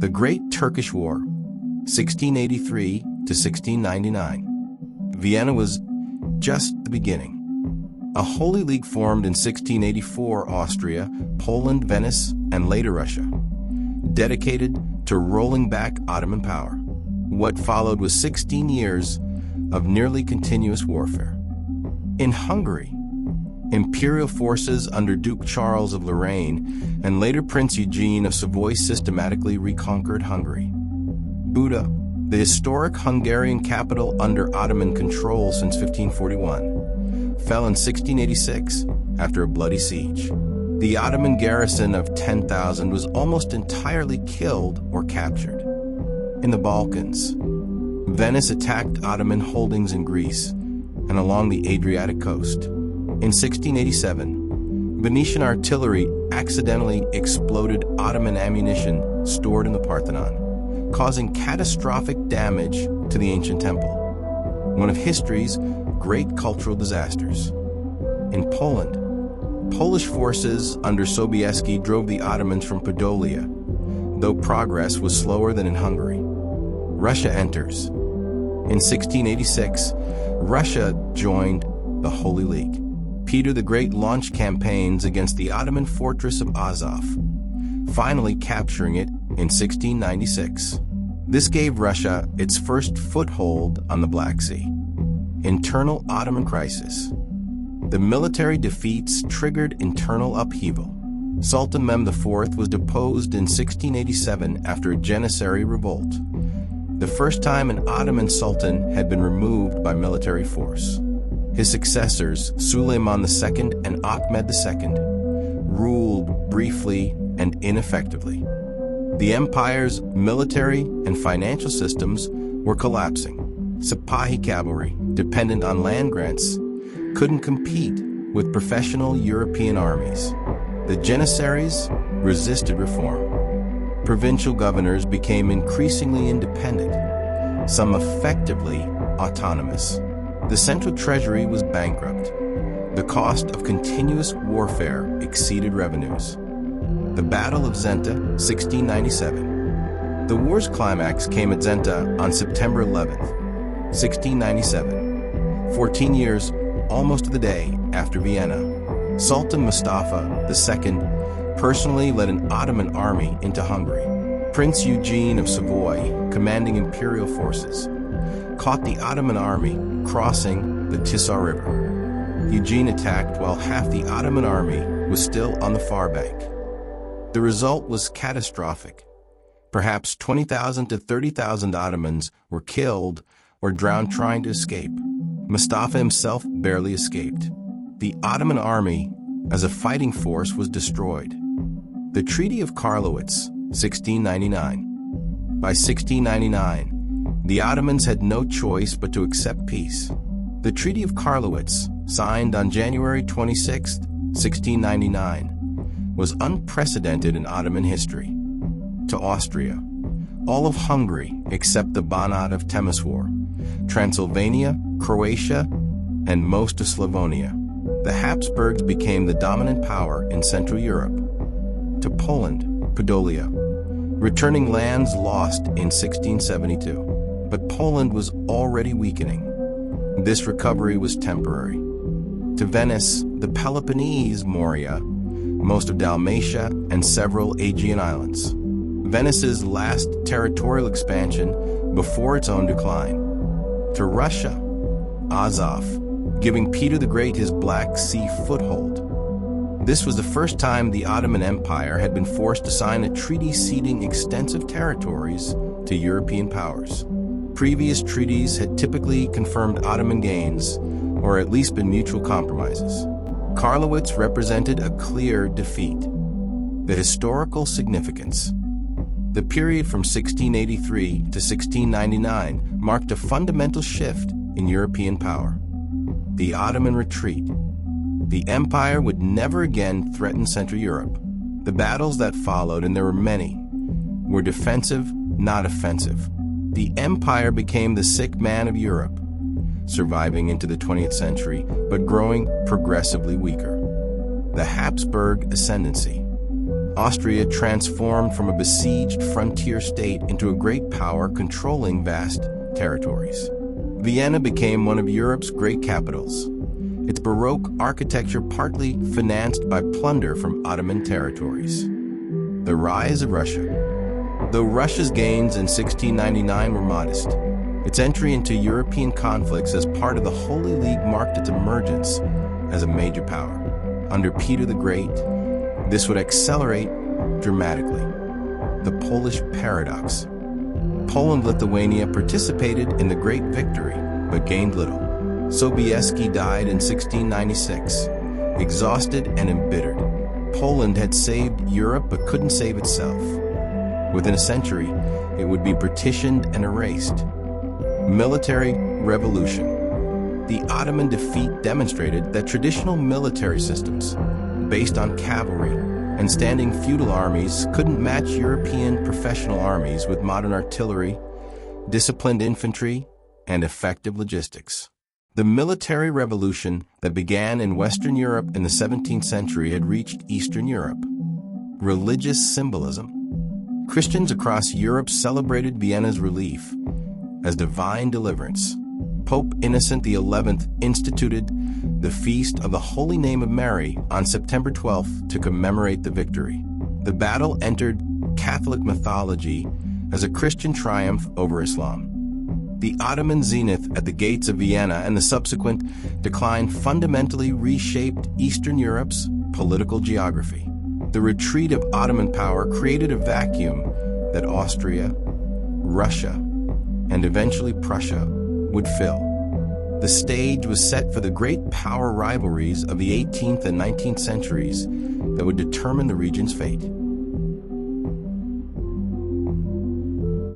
The Great Turkish War, 1683 to 1699. Vienna was just the beginning. A Holy League formed in 1684, Austria, Poland, Venice, and later Russia, dedicated to rolling back Ottoman power. What followed was 16 years of nearly continuous warfare. In Hungary, imperial forces under Duke Charles of Lorraine and later Prince Eugene of Savoy systematically reconquered Hungary. Buda, the historic Hungarian capital under Ottoman control since 1541, fell in 1686 after a bloody siege. The Ottoman garrison of 10,000 was almost entirely killed or captured. In the Balkans, Venice attacked Ottoman holdings in Greece and along the Adriatic coast. In 1687, Venetian artillery accidentally exploded Ottoman ammunition stored in the Parthenon, causing catastrophic damage to the ancient temple, one of history's great cultural disasters. In Poland, Polish forces under Sobieski drove the Ottomans from Podolia, though progress was slower than in Hungary. Russia enters. In 1686, Russia joined the Holy League. Peter the Great launched campaigns against the Ottoman fortress of Azov, finally capturing it in 1696. This gave Russia its first foothold on the Black Sea. Internal Ottoman crisis. The military defeats triggered internal upheaval. Sultan Mehmed IV was deposed in 1687 after a Janissary revolt, the first time an Ottoman sultan had been removed by military force. His successors, Suleiman II and Ahmed II, ruled briefly and ineffectively. The empire's military and financial systems were collapsing. Sipahi cavalry, dependent on land grants, couldn't compete with professional European armies. The Janissaries resisted reform. Provincial governors became increasingly independent, some effectively autonomous. The central treasury was bankrupt. The cost of continuous warfare exceeded revenues. The Battle of Zenta, 1697. The war's climax came at Zenta on September 11th, 1697, 14 years, almost to the day, after Vienna. Sultan Mustafa II personally led an Ottoman army into Hungary. Prince Eugene of Savoy, commanding imperial forces, caught the Ottoman army crossing the Tisza River. Eugene attacked while half the Ottoman army was still on the far bank. The result was catastrophic. Perhaps 20,000 to 30,000 Ottomans were killed or drowned trying to escape. Mustafa himself barely escaped. The Ottoman army, as a fighting force, was destroyed. The Treaty of Karlowitz, 1699. By 1699, the Ottomans had no choice but to accept peace. The Treaty of Karlowitz, signed on January 26, 1699, was unprecedented in Ottoman history. To Austria, all of Hungary except the Banat of Temeswar, Transylvania, Croatia, and most of Slavonia. The Habsburgs became the dominant power in Central Europe. To Poland, Podolia, returning lands lost in 1672. But Poland was already weakening. This recovery was temporary. To Venice, the Peloponnese, Morea, most of Dalmatia, and several Aegean islands. Venice's last territorial expansion before its own decline. To Russia, Azov, giving Peter the Great his Black Sea foothold. This was the first time the Ottoman Empire had been forced to sign a treaty ceding extensive territories to European powers. Previous treaties had typically confirmed Ottoman gains, or at least been mutual compromises. Karlowitz represented a clear defeat. The historical significance. The period from 1683 to 1699 marked a fundamental shift in European power. The Ottoman retreat. The empire would never again threaten Central Europe. The battles that followed, and there were many, were defensive, not offensive. The empire became the sick man of Europe, surviving into the 20th century, but growing progressively weaker. The Habsburg ascendancy. Austria transformed from a besieged frontier state into a great power controlling vast territories. Vienna became one of Europe's great capitals, its Baroque architecture partly financed by plunder from Ottoman territories. The rise of Russia. Though Russia's gains in 1699 were modest, its entry into European conflicts as part of the Holy League marked its emergence as a major power. Under Peter the Great, this would accelerate dramatically. The Polish paradox. Poland-Lithuania participated in the Great Victory, but gained little. Sobieski died in 1696, exhausted and embittered. Poland had saved Europe but couldn't save itself. Within a century, it would be partitioned and erased. Military revolution. The Ottoman defeat demonstrated that traditional military systems, based on cavalry and standing feudal armies, couldn't match European professional armies with modern artillery, disciplined infantry, and effective logistics. The military revolution that began in Western Europe in the 17th century had reached Eastern Europe. Religious symbolism. Christians across Europe celebrated Vienna's relief as divine deliverance. Pope Innocent XI instituted the Feast of the Holy Name of Mary on September 12th to commemorate the victory. The battle entered Catholic mythology as a Christian triumph over Islam. The Ottoman zenith at the gates of Vienna and the subsequent decline fundamentally reshaped Eastern Europe's political geography. The retreat of Ottoman power created a vacuum that Austria, Russia, and eventually Prussia would fill. The stage was set for the great power rivalries of the 18th and 19th centuries that would determine the region's fate.